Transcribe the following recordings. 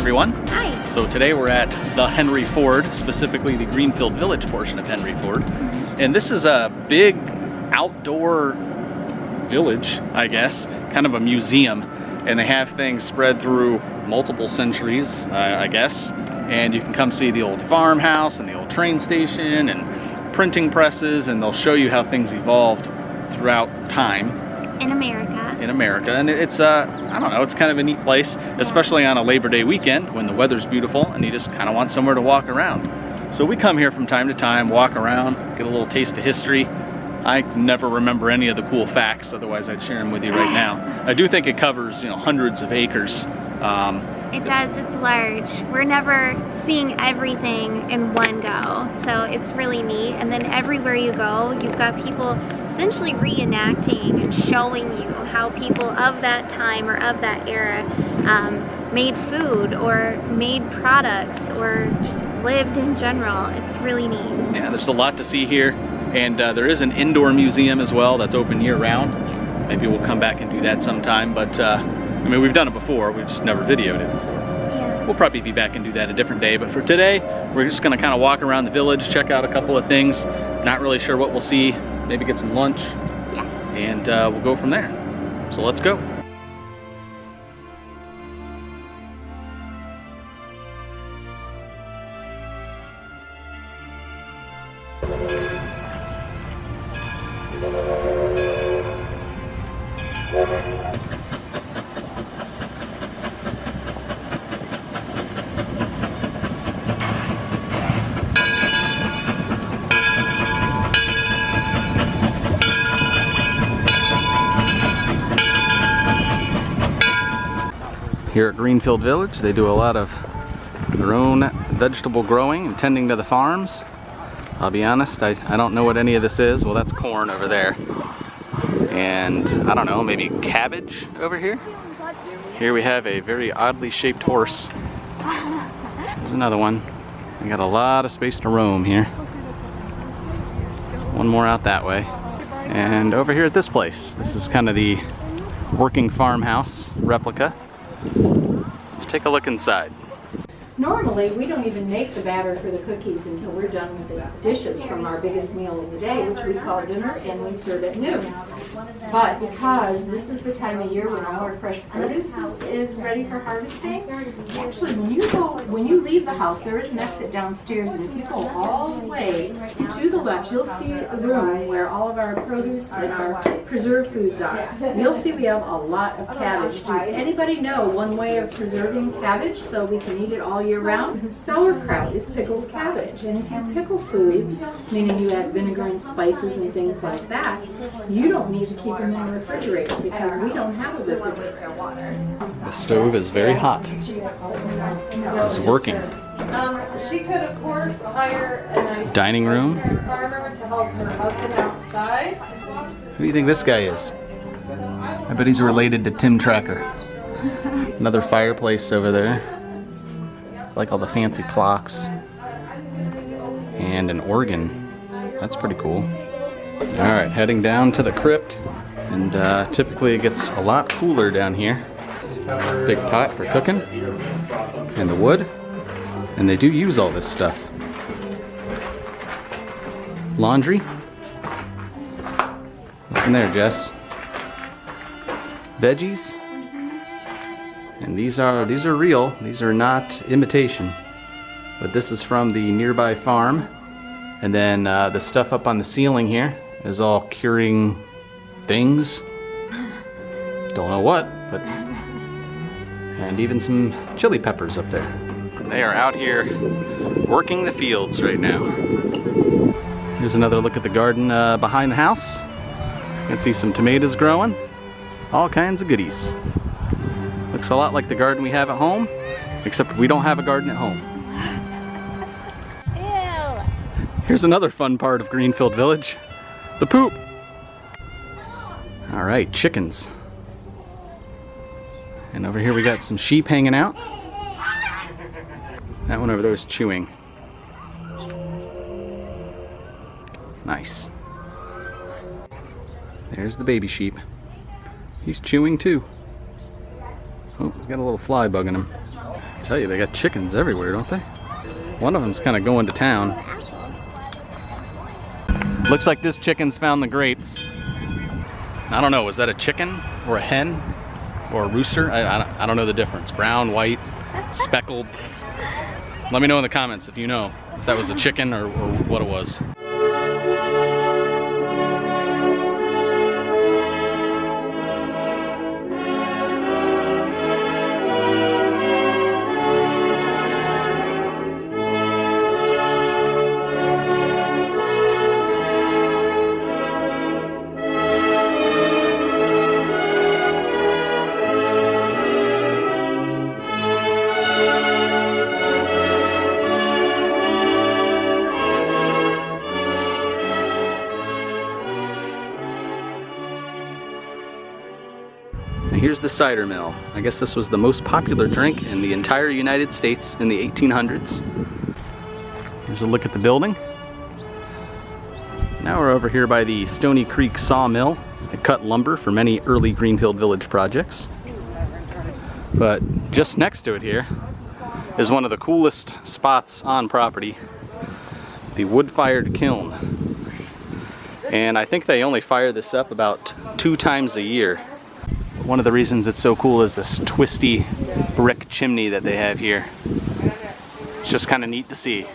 everyone. Hi. So today we're at the Henry Ford, specifically the Greenfield Village portion of Henry Ford. And this is a big outdoor village, I guess, kind of a museum. And they have things spread through multiple centuries, I guess. And you can come see the old farmhouse and the old train station and printing presses, and they'll show you how things evolved throughout time. In America. And it's I don't know, it's kind of a neat place, especially on a Labor Day weekend when the weather's beautiful and you just kind of want somewhere to walk around. So we come here from time to time, walk around, get a little taste of history. I never remember any of the cool facts, otherwise I'd share them with you right now. I do think it covers, hundreds of acres. It does, it's large. We're never seeing everything in one go, so it's really neat. And then everywhere you go, you've got people essentially reenacting and showing you how people of that time or of that era made food or made products or just lived in general. It's really neat. Yeah, there's a lot to see here, and there is an indoor museum as well that's open year-round. Maybe we'll come back and do that sometime, but I mean, we've done it before, we've just never videoed it. Yeah. We'll probably be back and do that a different day, but for today, we're just gonna kind of walk around the village, check out a couple of things. Not really sure what we'll see, maybe get some lunch. Yes. And we'll go from there. So let's go. Here at Greenfield Village, they do a lot of their own vegetable growing and tending to the farms. I'll be honest, I don't know what any of this is. Well, that's corn over there. And I don't know, maybe cabbage over here? Here we have a very oddly shaped horse. There's another one. We got a lot of space to roam here. One more out that way. And over here at this place, this is kind of the working farmhouse replica. Let's take a look inside. Normally, we don't even make the batter for the cookies until we're done with the dishes from our biggest meal of the day, which we call dinner, and we serve at noon. But because this is the time of year when all our fresh produce is ready for harvesting, actually when you leave the house, there is an exit downstairs, and if you go all the way to the left, you'll see a room where all of our produce and our preserved foods are. You'll see we have a lot of cabbage. Do anybody know one way of preserving cabbage so we can eat it all year round? Sauerkraut is pickled cabbage, and if you pickle foods, meaning you add vinegar and spices and things like that, you don't need to keep them in the refrigerator because we don't have a refrigerator. The stove is very hot. It's working. She could, of course, hire a Dining room. farmer to help her husband outside. Who do you think this guy is? I bet he's related to Tim Tracker. Another fireplace over there. I like all the fancy clocks. And an organ. That's pretty cool. Alright, heading down to the crypt. And typically it gets a lot cooler down here. Big pot for cooking. And the wood. And they do use all this stuff. Laundry. What's in there, Jess? Veggies. And these are real. These are not imitation. But this is from the nearby farm. And then the stuff up on the ceiling here is all curing things. Don't know what, but... And even some chili peppers up there. They are out here working the fields right now. Here's another look at the garden behind the house. You can see some tomatoes growing. All kinds of goodies. Looks a lot like the garden we have at home, except we don't have a garden at home. Ew. Here's another fun part of Greenfield Village. The poop. All right, chickens. And over here we got some sheep hanging out. That one over there is chewing. Nice. There's the baby sheep. He's chewing too. Oh, he's got a little fly bugging him. tell you, they got chickens everywhere, don't they? One of them's kind of going to town. Looks like this chicken's found the grapes. I don't know, was that a chicken or a hen or a rooster? I don't know the difference. Brown, white, speckled. Let me know in the comments if you know if that was a chicken or what it was. Here's the cider mill. I guess this was the most popular drink in the entire United States in the 1800s. Here's a look at the building. Now we're over here by the Stony Creek Sawmill. It cut lumber for many early Greenfield Village projects. But just next to it here is one of the coolest spots on property, the wood-fired kiln. And I think they only fire this up about 2 times a year. One of the reasons it's so cool is this twisty brick chimney that they have here. It's just kind of neat to see.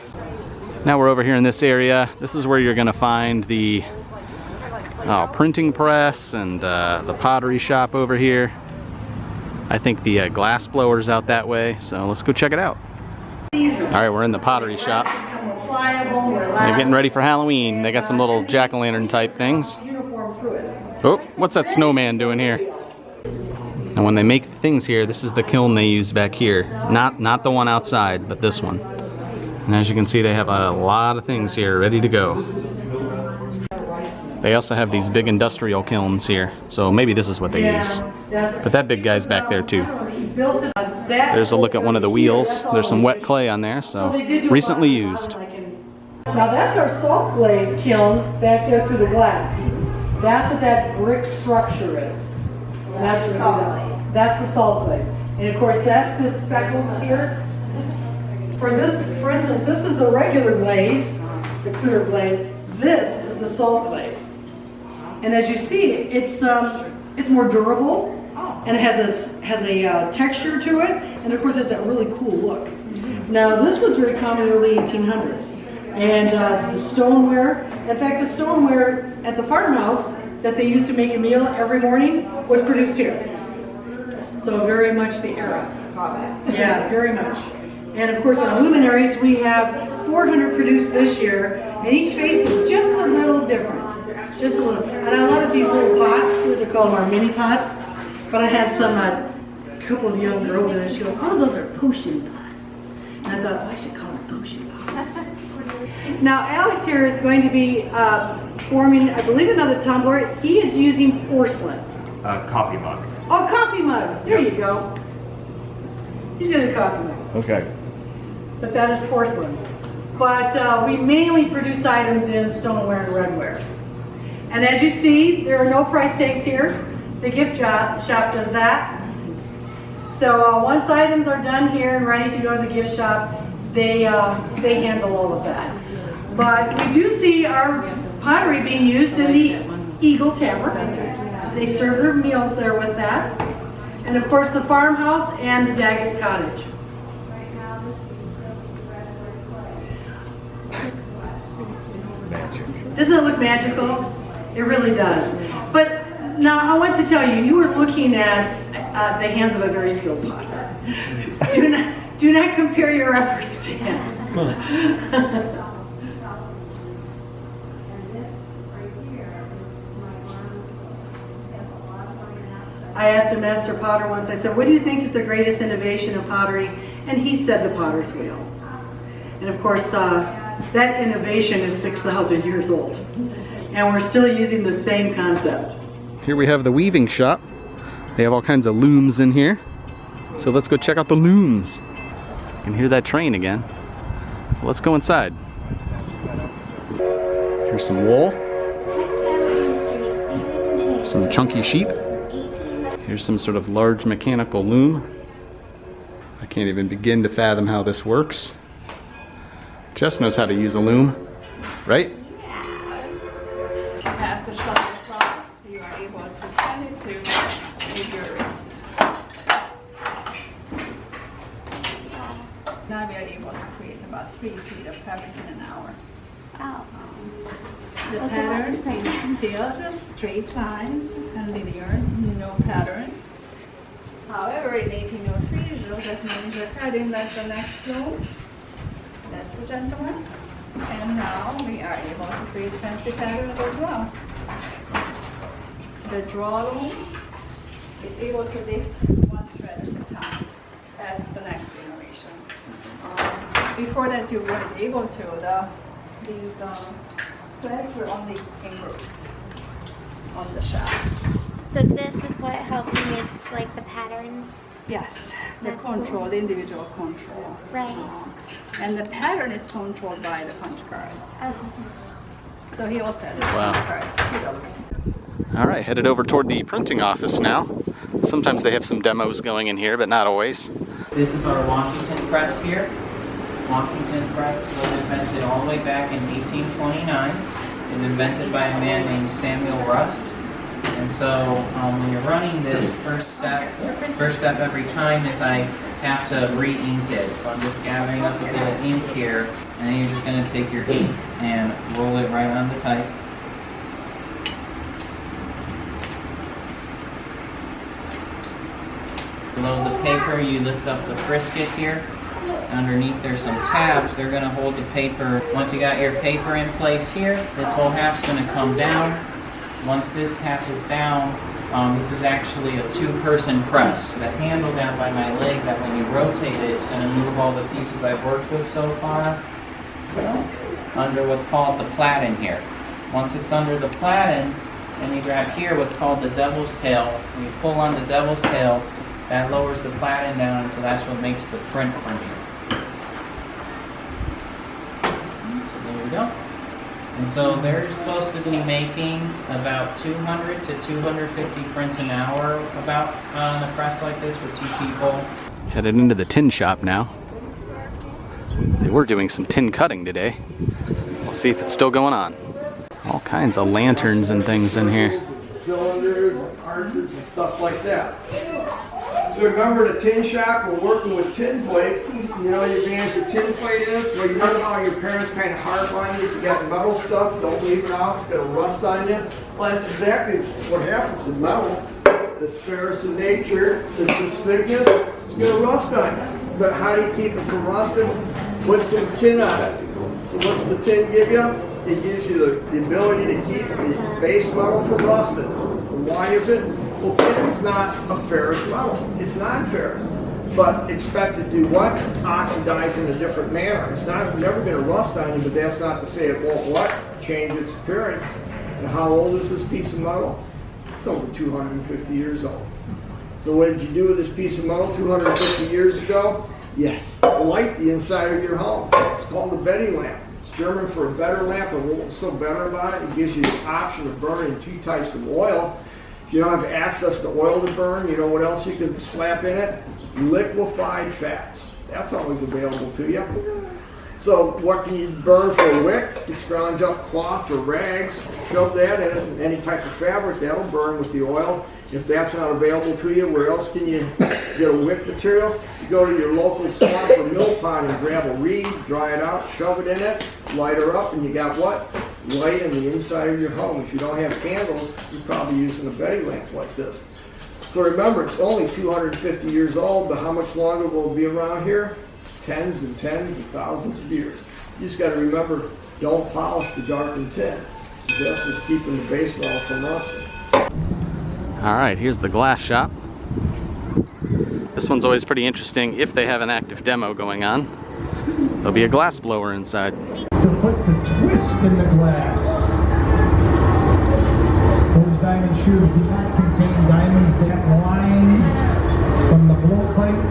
Now we're over here in this area. This is where you're going to find the printing press and the pottery shop over here. I think the glass blower's out that way, so let's go check it out. Alright, we're in the pottery shop. They're getting ready for Halloween. They got some little jack-o'-lantern type things. Oh, what's that snowman doing here? And when they make the things here, this is the kiln they use back here. Not the one outside, but this one. And as you can see, they have a lot of things here ready to go. They also have these big industrial kilns here, so maybe this is what they use. But that big guy's back there too. There's a look at one of the wheels. There's some wet clay on there, so recently used. Now that's our salt glaze kiln back there through the glass. That's what that brick structure is. And that's the salt glaze. That's the salt glaze. And of course that's this speckled here. For instance, this is the regular glaze, the clear glaze. This is the salt glaze. And as you see, it's more durable and it has a texture to it, and of course it's that really cool look. Now this was very common in the early 1800s, and the stoneware. In fact, the stoneware at the farmhouse that they used to make a meal every morning was produced here. So very much the era. Yeah, very much. And of course our luminaries, we have 400 produced this year, and each face is just a little different. Just a little. And I love these little pots. Those are called our mini pots. But I had some, a couple of young girls in there. She goes, oh, those are potion pots. And I thought, oh, I should call them potion pots. Now Alex here is going to be forming, I believe, another tumbler. He is using porcelain. Coffee mug. Oh, coffee mug. There you go. He's got a coffee mug. Okay. But that is porcelain. But we mainly produce items in stoneware and redware. And as you see, there are no price tags here. The gift shop does that. So once items are done here and ready to go to the gift shop, they handle all of that. But we do see our pottery being used in the Eagle Tavern. They serve their meals there with that. And of course the farmhouse and the Daggett Cottage. Doesn't it look magical? It really does. But now I want to tell you, you were looking at the hands of a very skilled potter. Do not compare your efforts to him. I asked a master potter once, I said, what do you think is the greatest innovation of pottery? And he said the potter's wheel. And of course, that innovation is 6,000 years old. And we're still using the same concept. Here we have the weaving shop. They have all kinds of looms in here. So let's go check out the looms. You can hear that train again. Let's go inside. Here's some wool. Some chunky sheep. Here's some sort of large mechanical loom. I can't even begin to fathom how this works. Jess knows how to use a loom, right? Pass the shuttle across, you are able to send it to with your wrist. Now we are able to create about 3 feet of fabric in an hour. Oh. The pattern is still just straight lines and linear, no patterns. However, in 1803, that means we're cutting like the next loom. That's the gentleman. And now we are able to create fancy patterns as well. The draw loom is able to lift 1 thread at a time. That's the next innovation. Before that, you weren't able to. These threads were only in groups on the shaft. So this is what helps you make like the patterns? Yes, the That's control, cool. the individual control. Right. And the pattern is controlled by the punch cards. Oh. So he also has the Wow. punch cards too. All right, headed over toward the printing office now. Sometimes they have some demos going in here, but not always. This is our Washington press here. Washington press was invented all the way back in 1829. It was invented by a man named Samuel Rust. And so when you're running this, first step every time is I have to re-ink it. So I'm just gathering up a bit of ink here, and then you're just going to take your ink and roll it right on the type. Below the paper, you lift up the frisket here. Underneath there's some tabs. They're going to hold the paper. Once you got your paper in place here, this whole half's going to come down. Once this half is down, this is actually a 2-person press. The handle down by my leg, that when you rotate it, it's going to move all the pieces I've worked with so far under what's called the platen here. Once it's under the platen, then you grab here what's called the devil's tail. When you pull on the devil's tail, that lowers the platen down, and so that's what makes the print from you. So there we go. And so they're supposed to be making about 200 to 250 prints an hour about on a press like this with 2 people. Headed into the tin shop now. They were doing some tin cutting today. We'll see if it's still going on. All kinds of lanterns and things in here. Cylinders and arches and stuff like that. So remember the tin shop, we're working with tin plate. You know the advantage of tin plate is? Well, you remember how your parents kind of harp on you if you got metal stuff, don't leave it out, it's going to rust on you. Well, that's exactly what happens in metal. It's ferrous in nature, it's this thickness, it's going to rust on you. But how do you keep it from rusting? Put some tin on it. So what's the tin give you? It gives you the ability to keep the base metal from rusting. And why is it? Well, tin's not a ferrous metal. It's non-ferrous. But expect to do what? Oxidize in a different manner. It's not never going to rust on you, but that's not to say it won't what? Change its appearance. And how old is this piece of metal? It's over 250 years old. So what did you do with this piece of metal 250 years ago? You light the inside of your home. It's called a Betty lamp. It's German for a better lamp, and what's so better about it? It gives you the option of burning 2 types of oil. If you don't have access to oil to burn, you know what else you can slap in it? Liquefied fats. That's always available to you. So what can you burn for a wick? You scrounge up cloth or rags, shove that in any type of fabric, that'll burn with the oil. If that's not available to you, where else can you get a wick material? You go to your local swamp or mill pond and grab a reed, dry it out, shove it in it, light her up, and you got what? Light in the inside of your home. If you don't have candles, you're probably using a Betty lamp like this. So remember, it's only 250 years old, but how much longer will it be around here? Tens and tens and thousands of years. You just got to remember, don't polish the darkened tin. That's what's keeping the base metal from rusting. All right, here's the glass shop. This one's always pretty interesting if they have an active demo going on. There'll be a glass blower inside. To put the twist in the glass. Those diamond shoes do not contain diamonds that line from the blowpipe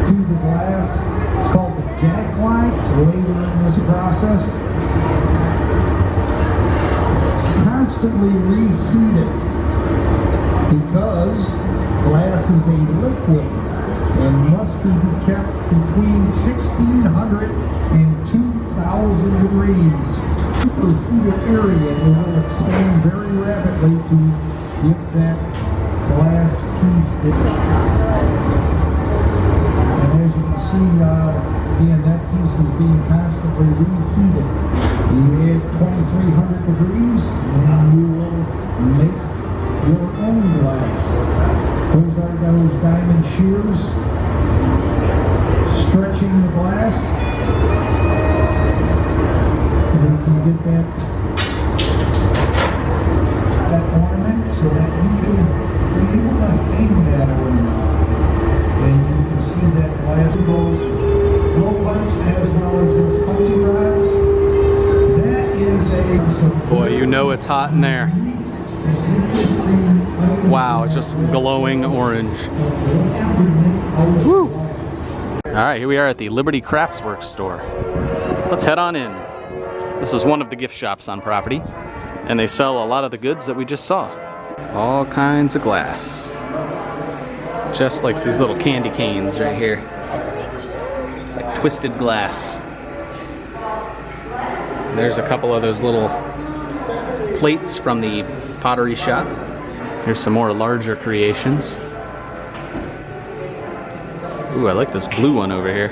to the glass. It's called the jack line. Later in this process, it's constantly reheated because glass is a liquid. and must be kept between 1600 and 2000 degrees. Superheated area, it will expand very rapidly to get that glass piece in. And as you can see, again, that piece is being constantly reheated. You add 2300 degrees and you will make your own glass. Those are those diamond shears stretching the glass. And you can get that ornament so that you can be able to hang that ornament. And you can see that glass, those blowpipes as well as those punching rods. That is a... Boy, you know it's hot in there. Wow, it's just glowing orange. Woo! Alright, here we are at the Liberty Craftsworks store. Let's head on in. This is one of the gift shops on property, and they sell a lot of the goods that we just saw. All kinds of glass. Just like these little candy canes right here. It's like twisted glass. There's a couple of those little plates from the pottery shop. Here's some more larger creations. Ooh, I like this blue one over here.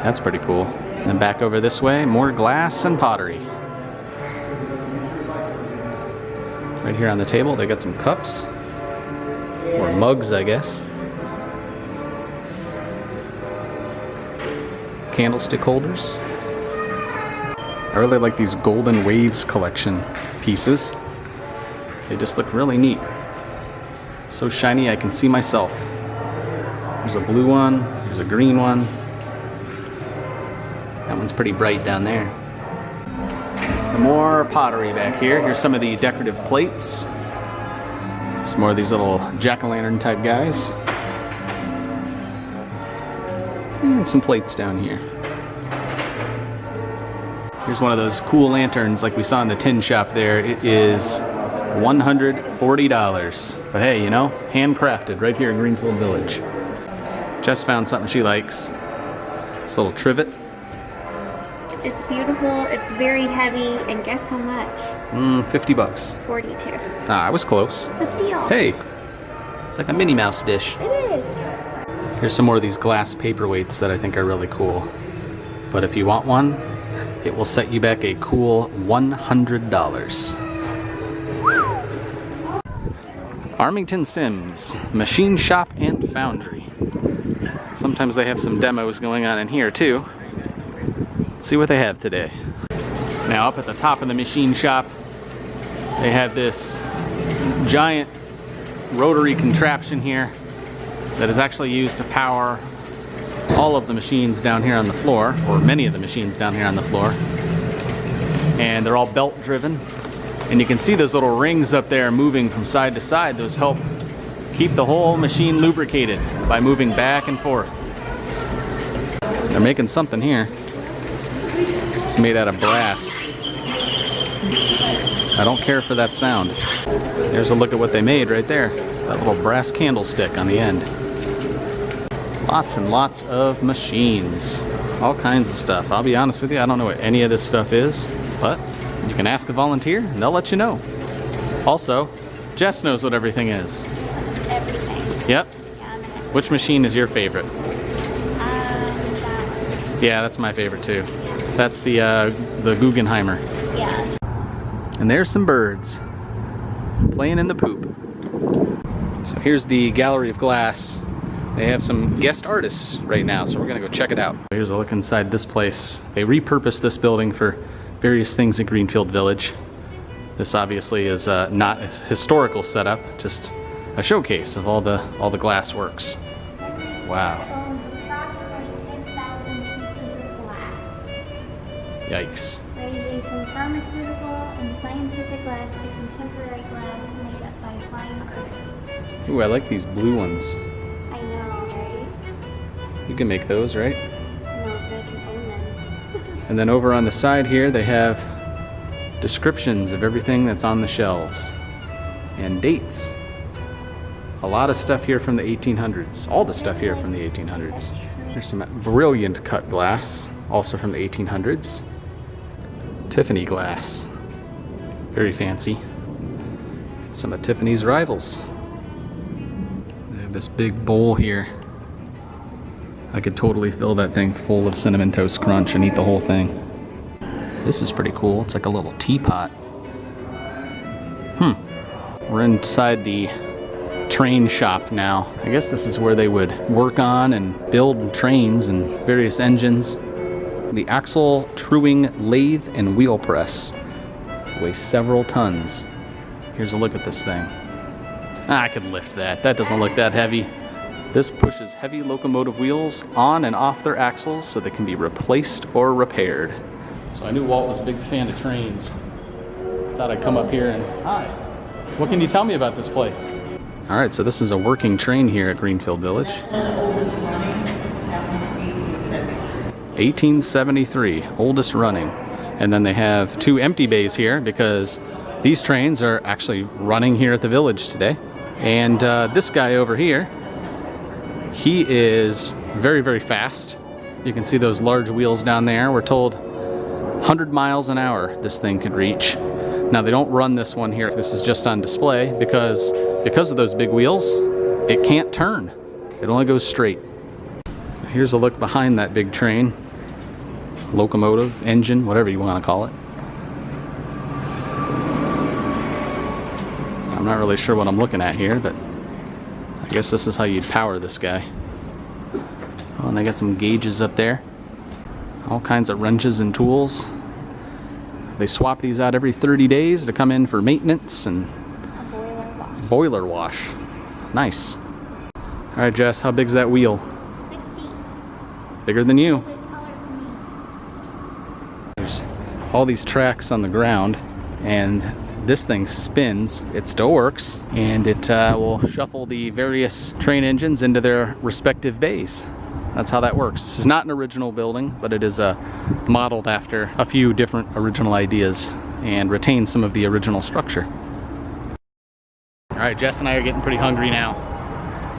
That's pretty cool. And then back over this way, more glass and pottery. Right here on the table, they got some cups. Or mugs, I guess. Candlestick holders. I really like these Golden Waves collection pieces. They just look really neat. So shiny I can see myself. There's a blue one, there's a green one. That one's pretty bright down there. Some more pottery back here. Here's some of the decorative plates. Some more of these little jack-o'-lantern type guys. And some plates down here. Here's one of those cool lanterns like we saw in the tin shop there. It is $140. But hey, you know, handcrafted right here in Greenfield Village. Jess found something she likes. This little trivet. It's beautiful, it's very heavy, and guess how much? 50 bucks. 42. Ah, I was close. It's a steal. Hey, it's like a Minnie Mouse dish. It is. Here's some more of these glass paperweights that I think are really cool. But if you want one, it will set you back a cool $100. Armington Sims, Machine Shop and Foundry. Sometimes they have some demos going on in here too. Let's see what they have today. Now up at the top of the machine shop, they have this giant rotary contraption here that is actually used to power all of the machines down here on the floor, or many of the machines down here on the floor. And they're all belt driven. And you can see those little rings up there moving from side to side. Those help keep the whole machine lubricated by moving back and forth. They're making something here. This is made out of brass. I don't care for that sound. There's a look at what they made right there. That little brass candlestick on the end. Lots and lots of machines. All kinds of stuff. I'll be honest with you, I don't know what any of this stuff is, but you can ask a volunteer and they'll let you know. Also, Jess knows what everything is. Everything. Yep. Yeah, Which machine is your favorite? that. Yeah, that's my favorite too. That's the Guggenheimer. Yeah. And there's some birds playing in the poop. So here's the gallery of glass. They have some guest artists right now, so we're gonna go check it out. Here's a look inside this place. They repurposed this building for various things at Greenfield Village. This obviously is not a historical setup, just a showcase of all the glass works. Wow. Owns approximately 10,000 pieces of glass, Yikes. ranging from pharmaceutical and scientific glass to contemporary glass made up by fine artists. Ooh, I like these blue ones. I know, right? You can make those, right? No, they can own them. And then over on the side here, they have descriptions of everything that's on the shelves and dates. A lot of stuff here from the 1800s. All the stuff here from the 1800s. There's some brilliant cut glass, also from the 1800s. Tiffany glass. Very fancy. It's some of Tiffany's rivals. They have this big bowl here. I could totally fill that thing full of Cinnamon Toast Crunch and eat the whole thing. This is pretty cool. It's like a little teapot. We're inside the train shop now. I guess this is where they would work on and build trains and various engines. The axle truing lathe and wheel press. Weighs several tons. Here's a look at this thing. I could lift that. That doesn't look that heavy. This pushes heavy locomotive wheels on and off their axles so they can be replaced or repaired. So I knew Walt was a big fan of trains. Thought I'd come up here and, hi, what can you tell me about this place? All right, so this is a working train here at Greenfield Village. 1873, oldest running. And then they have 2 empty bays here because these trains are actually running here at the village today. And this guy over here, he is very, very fast. You can see those large wheels down there. We're told 100 miles an hour this thing could reach. Now they don't run this one here. This is just on display because of those big wheels, it can't turn. It only goes straight. Here's a look behind that big train. Locomotive, engine, whatever you want to call it. I'm not really sure what I'm looking at here, but I guess this is how you'd power this guy. Oh, and they got some gauges up there. All kinds of wrenches and tools. They swap these out every 30 days to come in for maintenance and boiler wash. Nice. All right, Jess, how big's that wheel? 6 feet. Bigger than you. A bit taller than me. There's all these tracks on the ground, and this thing spins. It still works, and it will shuffle the various train engines into their respective bays. That's how that works. This is not an original building, but it is modeled after a few different original ideas and retains some of the original structure. All right, Jess and I are getting pretty hungry now.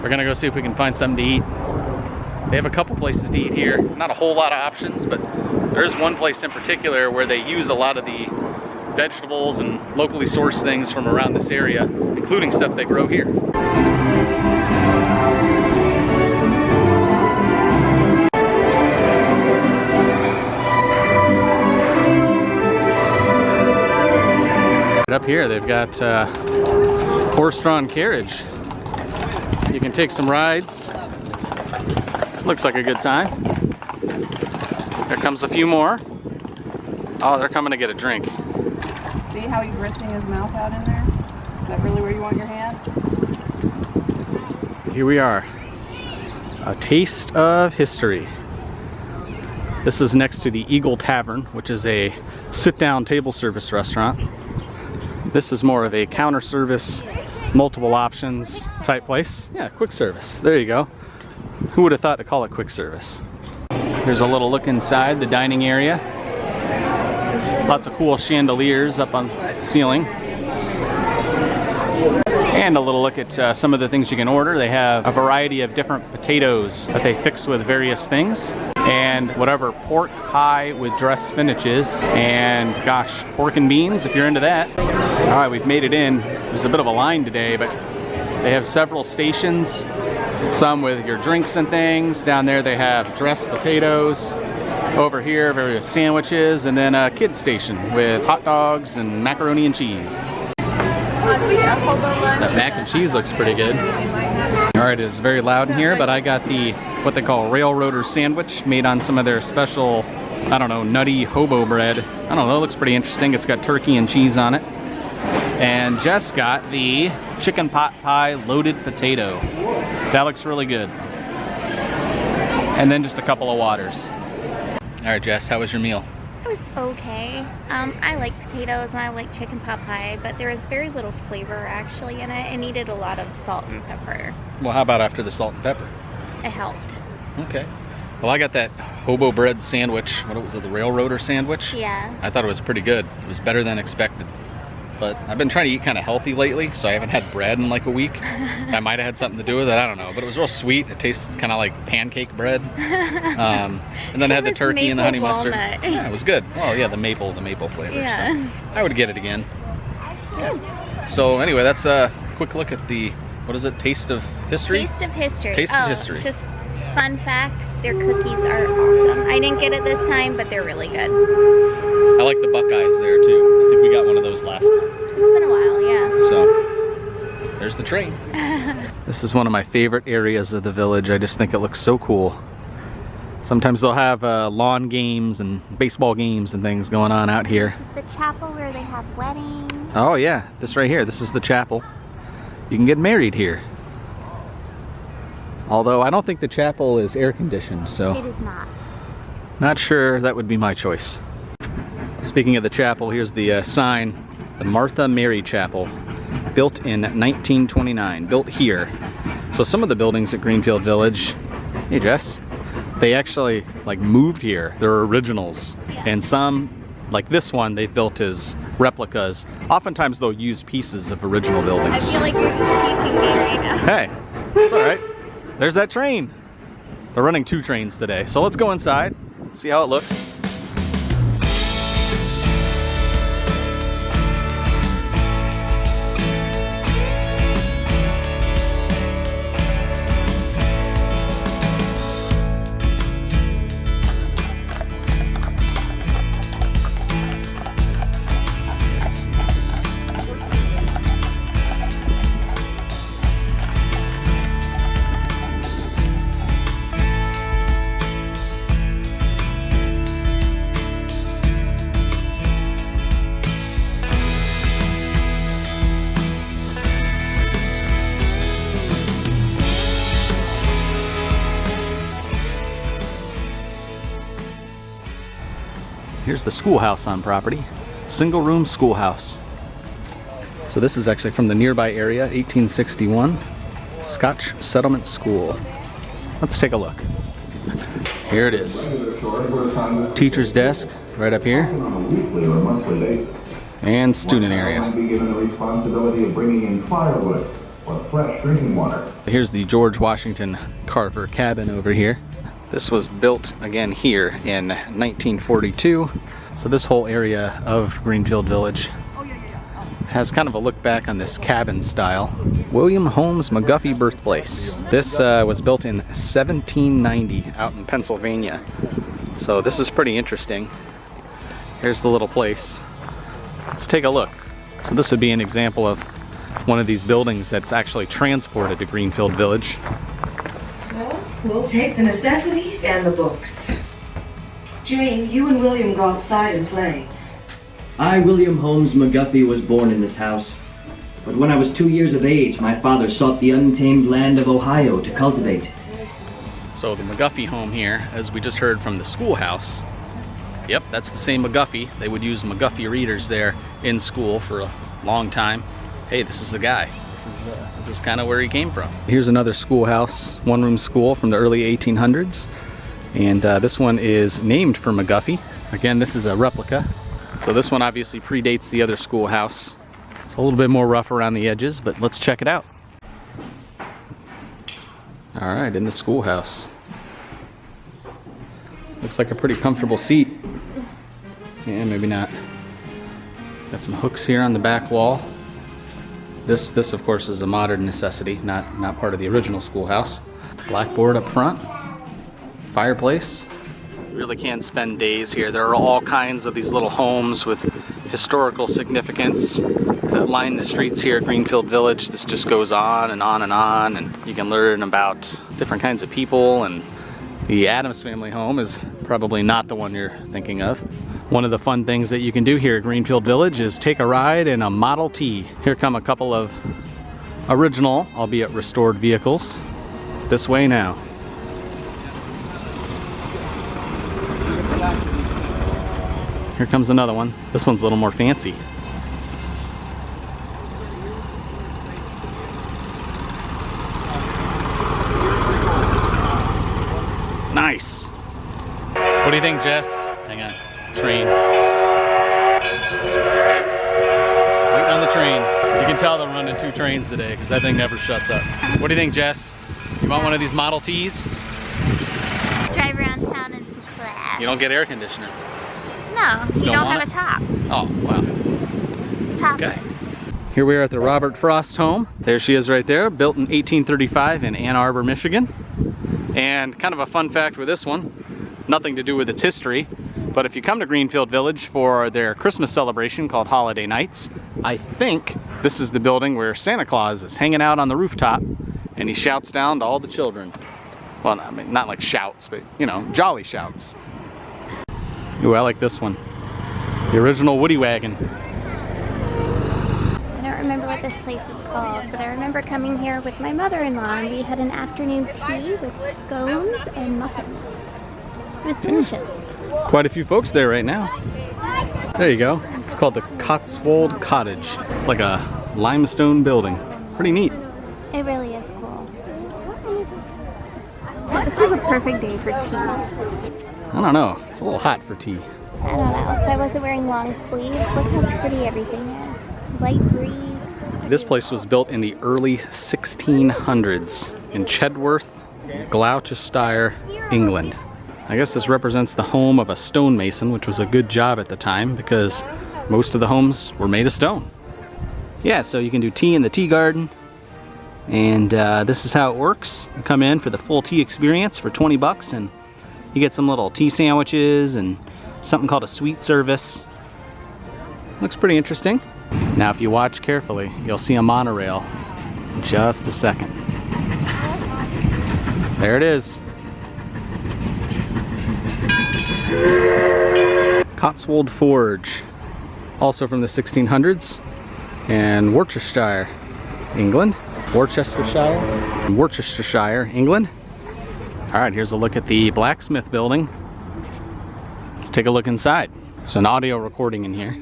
We're gonna go see if we can find something to eat. They have a couple places to eat here. Not a whole lot of options, but there's one place in particular where they use a lot of the vegetables and locally sourced things from around this area, including stuff they grow here. Up here they've got horse-drawn carriage. You can take some rides. Looks like a good time. There comes a few more. Oh, they're coming to get a drink. See how he's rinsing his mouth out in there? Is that really where you want your hand? Here we are. A taste of history. This is next to the Eagle Tavern, which is a sit-down table service restaurant. This is more of a counter service, multiple options type place. Yeah, quick service. There you go. Who would have thought to call it quick service? Here's a little look inside the dining area. Lots of cool chandeliers up on the ceiling. And a little look at some of the things you can order. They have a variety of different potatoes that they fix with various things. And whatever pork pie with dressed spinach is. And gosh, pork and beans if you're into that. All right, we've made it in. There's a bit of a line today, but they have several stations. Some with your drinks and things. Down there they have dressed potatoes. Over here, various sandwiches. And then a kid station with hot dogs and macaroni and cheese. That mac and cheese looks pretty good. All right, it's very loud in here, but I got the what they call railroader sandwich made on some of their special, I don't know, nutty hobo bread. I don't know, it looks pretty interesting. It's got turkey and cheese on it. And Jess got the chicken pot pie loaded potato. That looks really good. And then just a couple of waters. All right, Jess, how was your meal? It was okay. I like potatoes and I like chicken pot pie, but there was very little flavor actually in it. It needed a lot of salt and pepper. Well, how about after the salt and pepper? It helped. Okay. Well, I got that hobo bread sandwich. What was it, the railroader sandwich? Yeah. I thought it was pretty good. It was better than expected. but I've been trying to eat kind of healthy lately, so I haven't had bread in like a week. That might have had something to do with it, I don't know. But it was real sweet. It tasted kind of like pancake bread. And then I had the turkey and the honey mustard. Yeah, it was good. Oh yeah, the maple flavor. Yeah. So I would get it again. Yeah. So anyway, that's a quick look at the, what is it, Taste of History? Taste of History. Taste of History. Just fun fact, their cookies are awesome. I didn't get it this time, but they're really good. I like the Buckeyes there too. I think we got one of those last time. It's been a while, yeah. So, there's the train. This is one of my favorite areas of the village. I just think it looks so cool. Sometimes they'll have lawn games and baseball games and things going on out here. This is the chapel where they have weddings. Oh yeah, this right here. This is the chapel. You can get married here. Although I don't think the chapel is air conditioned, so. It is not. Not sure that would be my choice. Speaking of the chapel, here's the sign. The Martha Mary Chapel. Built in 1929. Built here. So some of the buildings at Greenfield Village, hey Jess, they actually like moved here. They're originals. Yeah. And some, like this one, they've built as replicas. Oftentimes they'll use pieces of original buildings. I feel like you're just teaching me right now. Hey, it's all right. There's that train. They're running 2 trains today. So let's go inside, see how it looks. Here's the schoolhouse on property. Single room schoolhouse. So this is actually from the nearby area, 1861. Scotch Settlement School. Let's take a look. Here it is. Teacher's desk right up here. And student area. Here's the George Washington Carver cabin over here. This was built again here in 1942. So this whole area of Greenfield Village has kind of a look back on this cabin style. William Holmes McGuffey birthplace. This was built in 1790 out in Pennsylvania. So this is pretty interesting. Here's the little place. Let's take a look. So this would be an example of one of these buildings that's actually transported to Greenfield Village. We'll take the necessities and the books. Jane, you and William go outside and play. I, William Holmes McGuffey, was born in this house. But when I was 2 years of age, my father sought the untamed land of Ohio to cultivate. So the McGuffey home here, as we just heard from the schoolhouse, yep, that's the same McGuffey. They would use McGuffey readers there in school for a long time. Hey, this is the guy. This is kind of where he came from. Here's another schoolhouse, one-room school from the early 1800s. And this one is named for McGuffey. Again, this is a replica. So this one obviously predates the other schoolhouse. It's a little bit more rough around the edges, but let's check it out. All right, in the schoolhouse. Looks like a pretty comfortable seat. Yeah, maybe not. Got some hooks here on the back wall. This of course is a modern necessity, not part of the original schoolhouse. Blackboard up front, fireplace. You really can spend days here. There are all kinds of these little homes with historical significance that line the streets here at Greenfield Village. This just goes on and on and on, and you can learn about different kinds of people. And the Addams family home is probably not the one you're thinking of. One of the fun things that you can do here at Greenfield Village is take a ride in a Model T. Here come a couple of original, albeit restored vehicles. This way now. Here comes another one. This one's a little more fancy. Nice. What do you think, Jess? Hang on. Train. Waiting can tell they're running 2 trains today because that thing never shuts up. What do you think, Jess? You want one of these Model Ts? Drive around town in some class. You don't get air conditioner. No, you don't have a top. Oh, wow. It's topless. Okay. Here we are at the Robert Frost home. There she is right there, built in 1835 in Ann Arbor, Michigan. And kind of a fun fact with this one, nothing to do with its history, but if you come to Greenfield Village for their Christmas celebration called Holiday Nights, I think this is the building where Santa Claus is hanging out on the rooftop and he shouts down to all the children. Well, I mean, not like shouts, but you know, jolly shouts. Ooh, I like this one. The original Woody Wagon. I don't remember what this place is called, but I remember coming here with my mother-in-law and we had an afternoon tea with scones and muffins. It was delicious. Quite a few folks there right now. There you go. It's called the Cotswold Cottage. It's like a limestone building. Pretty neat. It really is cool. This is a perfect day for tea. I don't know. It's a little hot for tea. I don't know. If I wasn't wearing long sleeves, look how pretty everything is. Light breeze. This place was built in the early 1600s in Chedworth, Gloucestershire, England. I guess this represents the home of a stonemason, which was a good job at the time because most of the homes were made of stone. Yeah, so you can do tea in the tea garden. And this is how it works. You come in for the full tea experience for 20 bucks and you get some little tea sandwiches and something called a sweet service. Looks pretty interesting. Now if you watch carefully, you'll see a monorail in just a second. There it is. Cotswold Forge, also from the 1600s, and Worcestershire, England. Worcestershire, England. All right, here's a look at the blacksmith building. Let's take a look inside. It's an audio recording in here.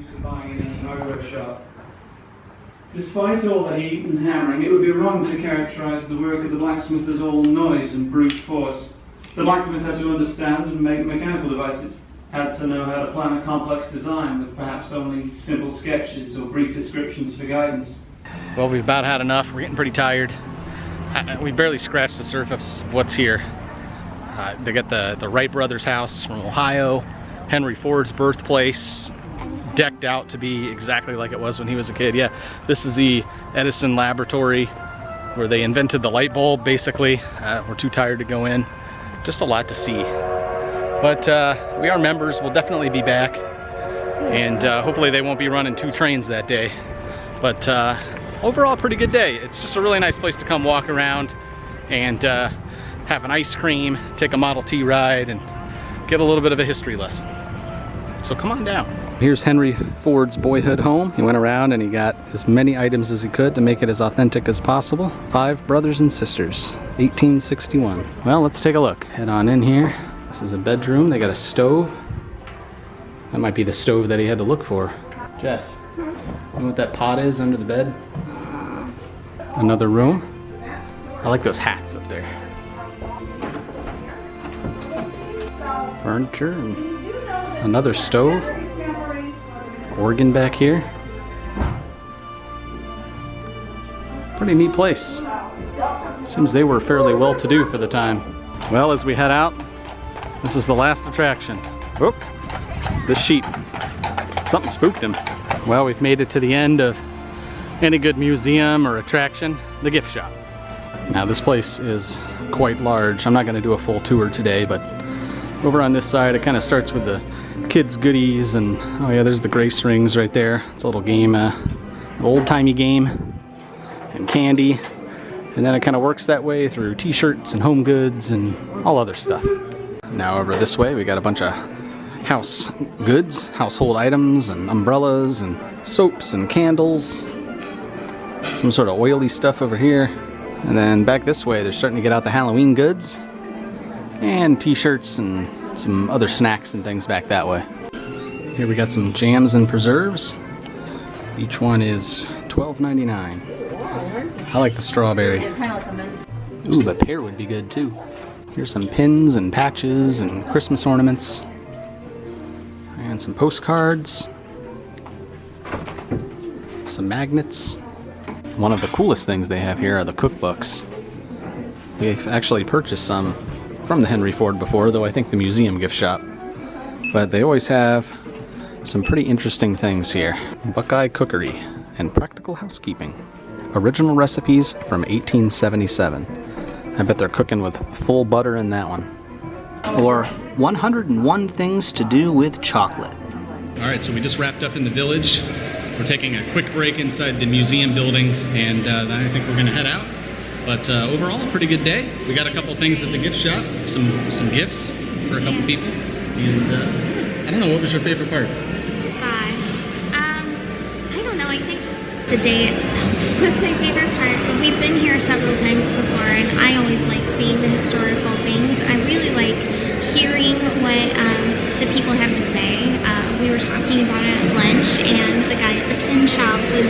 Despite all the heat and hammering, it would be wrong to characterize the work of the blacksmith as all noise and brute force. The blacksmith had to understand and make mechanical devices, had to know how to plan a complex design with perhaps only simple sketches or brief descriptions for guidance. Well, we've about had enough. We're getting pretty tired. We barely scratched the surface of what's here. They got the Wright brothers house from Ohio, Henry Ford's birthplace, decked out to be exactly like it was when he was a kid. Yeah, this is the Edison laboratory where they invented the light bulb, basically. We're too tired to go in. Just a lot to see. But we are members. We'll definitely be back. And hopefully they won't be running 2 trains that day. But overall, pretty good day. It's just a really nice place to come walk around and have an ice cream, take a Model T ride, and get a little bit of a history lesson. So come on down. Here's Henry Ford's boyhood home. He went around and he got as many items as he could to make it as authentic as possible. 5 brothers and sisters, 1861. Well, let's take a look. Head on in here. This is a bedroom. They got a stove. That might be the stove that he had to look for. Jess, you know what that pot is under the bed? Another room. I like those hats up there. Furniture and another stove. Organ back here. Pretty neat place. Seems they were fairly well to do for the time. Well, as we head out, this is the last attraction. Whoop, this sheep. Something spooked him. Well, we've made it to the end of any good museum or attraction, the gift shop. Now this place is quite large. I'm not going to do a full tour today, but over on this side it kind of starts with the kids goodies, and oh yeah, there's the grace rings right there. It's a little game, old-timey game, and candy, and then it kind of works that way through t-shirts and home goods and all other stuff. Now over this way we got a bunch of house goods, household items, and umbrellas and soaps and candles, some sort of oily stuff over here, and then back this way they're starting to get out the Halloween goods and t-shirts and some other snacks and things back that way. Here we got some jams and preserves. Each one is $12.99. I like the strawberry. Ooh, the pear would be good too. Here's some pins and patches and Christmas ornaments. And some postcards. Some magnets. one of the coolest things they have here are the cookbooks. We've actually purchased some from the Henry Ford before, though I think the museum gift shop. But they always have some pretty interesting things here. Buckeye Cookery and Practical Housekeeping. Original recipes from 1877. I bet they're cooking with full butter in that one. Or 101 Things to Do with Chocolate. All right, so we just wrapped up in the village. We're taking a quick break inside the museum building, and then I think we're gonna head out. But overall, a pretty good day. We got a couple things at the gift shop, some gifts for a couple people. And I don't know, what was your favorite part? Gosh, I don't know, I think just the day itself was my favorite part, but we've been here several times before, and I always like seeing the historical things. I really like hearing what the people have to say. We were talking about it at lunch, and the guy at the tin shop was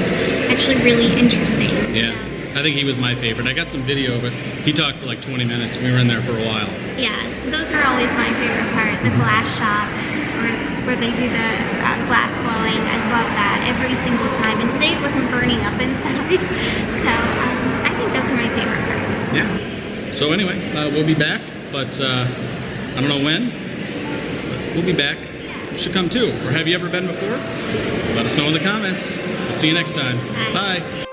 actually really interesting. Yeah, I think he was my favorite. I got some video, but he talked for like 20 minutes. We were in there for a while. Yeah, so those are always my favorite part, the glass shop, where they do the glass blowing. I love that every single time. And today it wasn't burning up inside, so I think those are my favorite parts. Yeah. So anyway, we'll be back, but I don't know when, but we'll be back. You should come too. Or have you ever been before? Let us know in the comments. We'll see you next time. Bye.